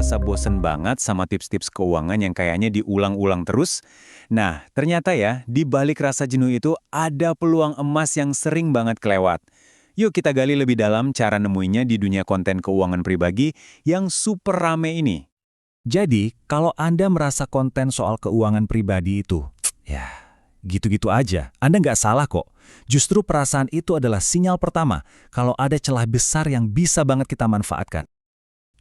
ngerasa bosen banget sama tips-tips keuangan yang kayaknya diulang-ulang terus? Nah, ternyata ya, di balik rasa jenuh itu ada peluang emas yang sering banget kelewat. Yuk kita gali lebih dalam cara nemuinya di dunia konten keuangan pribadi yang super rame ini. Jadi, kalau Anda merasa konten soal keuangan pribadi itu, ya, gitu-gitu aja, Anda nggak salah kok. Justru perasaan itu adalah sinyal pertama kalau ada celah besar yang bisa banget kita manfaatkan.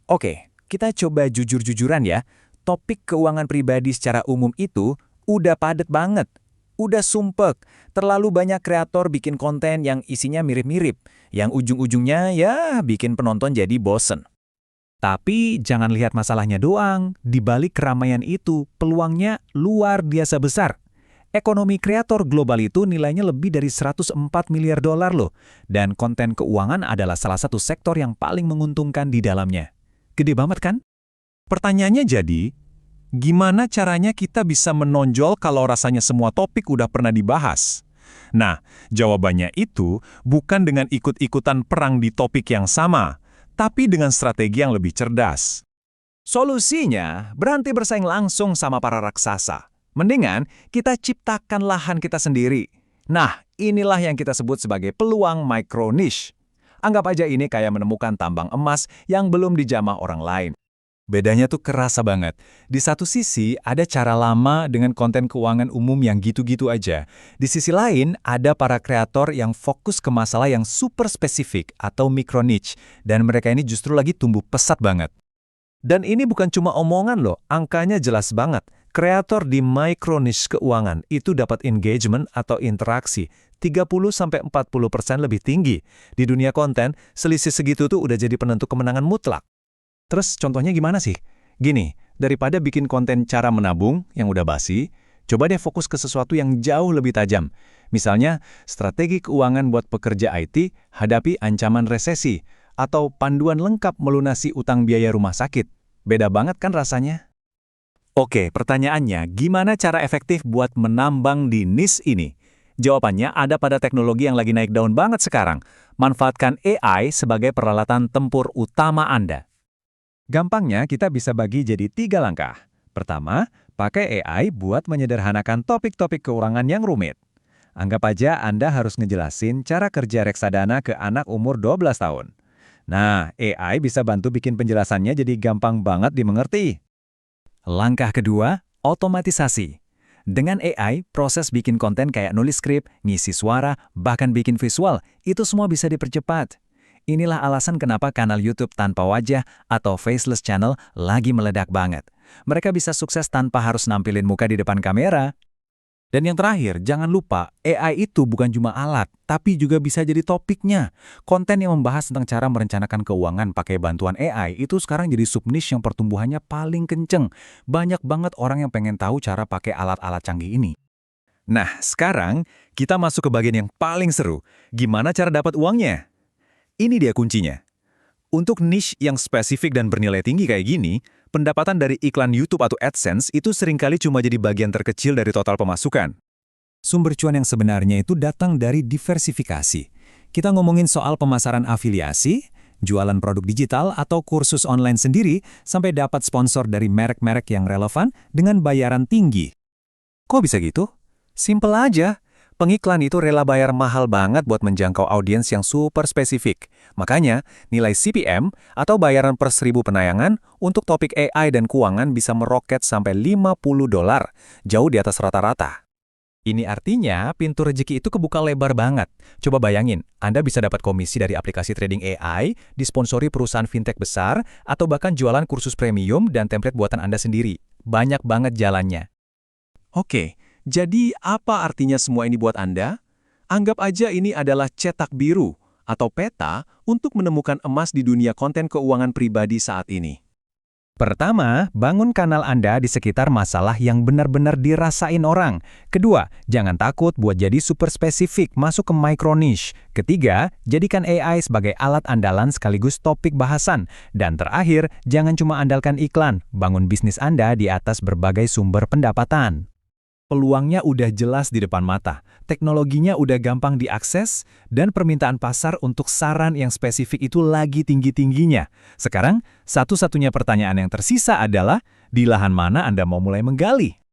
Oke, kita coba jujur-jujuran ya. Topik keuangan pribadi secara umum itu udah padet banget. Udah sumpek. Terlalu banyak kreator bikin konten yang isinya mirip-mirip. Yang ujung-ujungnya ya bikin penonton jadi bosen. Tapi jangan lihat masalahnya doang. Di balik keramaian itu, peluangnya luar biasa besar. Ekonomi kreator global itu nilainya lebih dari 104 miliar dolar loh. Dan konten keuangan adalah salah satu sektor yang paling menguntungkan di dalamnya. Gede banget kan? Pertanyaannya jadi, gimana caranya kita bisa menonjol kalau rasanya semua topik udah pernah dibahas? Nah, jawabannya itu bukan dengan ikut-ikutan perang di topik yang sama, tapi dengan strategi yang lebih cerdas. Solusinya, berhenti bersaing langsung sama para raksasa. Mendingan kita ciptakan lahan kita sendiri. Nah, inilah yang kita sebut sebagai peluang micro niche. Anggap aja ini kayak menemukan tambang emas yang belum dijamah orang lain. Bedanya tuh kerasa banget. Di satu sisi, ada cara lama dengan konten keuangan umum yang gitu-gitu aja. Di sisi lain, ada para kreator yang fokus ke masalah yang super spesifik atau micro niche. Dan mereka ini justru lagi tumbuh pesat banget. Dan ini bukan cuma omongan loh, angkanya jelas banget. Kreator di micro niche keuangan itu dapat engagement atau interaksi 30-40% lebih tinggi. Di dunia konten, selisih segitu tuh udah jadi penentu kemenangan mutlak. Terus contohnya gimana sih? Gini, daripada bikin konten cara menabung yang udah basi, coba deh fokus ke sesuatu yang jauh lebih tajam. Misalnya, strategi keuangan buat pekerja IT hadapi ancaman resesi, atau panduan lengkap melunasi utang biaya rumah sakit. Beda banget kan rasanya? Oke, pertanyaannya, gimana cara efektif buat menambang di niche ini? Jawabannya ada pada teknologi yang lagi naik daun banget sekarang. Manfaatkan AI sebagai peralatan tempur utama Anda. Gampangnya kita bisa bagi jadi 3 langkah. Pertama, pakai AI buat menyederhanakan topik-topik keuangan yang rumit. Anggap aja Anda harus ngejelasin cara kerja reksadana ke anak umur 12 tahun. Nah, AI bisa bantu bikin penjelasannya jadi gampang banget dimengerti. Langkah kedua, otomatisasi. Dengan AI, proses bikin konten kayak nulis skrip, ngisi suara, bahkan bikin visual, itu semua bisa dipercepat. Inilah alasan kenapa kanal YouTube tanpa wajah atau faceless channel lagi meledak banget. Mereka bisa sukses tanpa harus nampilin muka di depan kamera. Dan yang terakhir, jangan lupa, AI itu bukan cuma alat, tapi juga bisa jadi topiknya. Konten yang membahas tentang cara merencanakan keuangan pakai bantuan AI itu sekarang jadi sub-niche yang pertumbuhannya paling kenceng. Banyak banget orang yang pengen tahu cara pakai alat-alat canggih ini. Nah, sekarang kita masuk ke bagian yang paling seru. Gimana cara dapat uangnya? Ini dia kuncinya. Untuk niche yang spesifik dan bernilai tinggi kayak gini, pendapatan dari iklan YouTube atau AdSense itu seringkali cuma jadi bagian terkecil dari total pemasukan. Sumber cuan yang sebenarnya itu datang dari diversifikasi. Kita ngomongin soal pemasaran afiliasi, jualan produk digital atau kursus online sendiri, sampai dapat sponsor dari merek-merek yang relevan dengan bayaran tinggi. Kok bisa gitu? Simple aja. Pengiklan itu rela bayar mahal banget buat menjangkau audiens yang super spesifik. Makanya, nilai CPM atau bayaran per 1000 penayangan untuk topik AI dan keuangan bisa meroket sampai $50, jauh di atas rata-rata. Ini artinya pintu rezeki itu kebuka lebar banget. Coba bayangin, Anda bisa dapat komisi dari aplikasi trading AI, disponsori perusahaan fintech besar, atau bahkan jualan kursus premium dan template buatan Anda sendiri. Banyak banget jalannya. Oke, jadi apa artinya semua ini buat Anda? Anggap aja ini adalah cetak biru atau peta untuk menemukan emas di dunia konten keuangan pribadi saat ini. Pertama, bangun kanal Anda di sekitar masalah yang benar-benar dirasain orang. Kedua, jangan takut buat jadi super spesifik masuk ke micro niche. Ketiga, jadikan AI sebagai alat andalan sekaligus topik bahasan. Dan terakhir, jangan cuma andalkan iklan, bangun bisnis Anda di atas berbagai sumber pendapatan. Peluangnya udah jelas di depan mata, teknologinya udah gampang diakses, dan permintaan pasar untuk saran yang spesifik itu lagi tinggi-tingginya. Sekarang, satu-satunya pertanyaan yang tersisa adalah, di lahan mana Anda mau mulai menggali?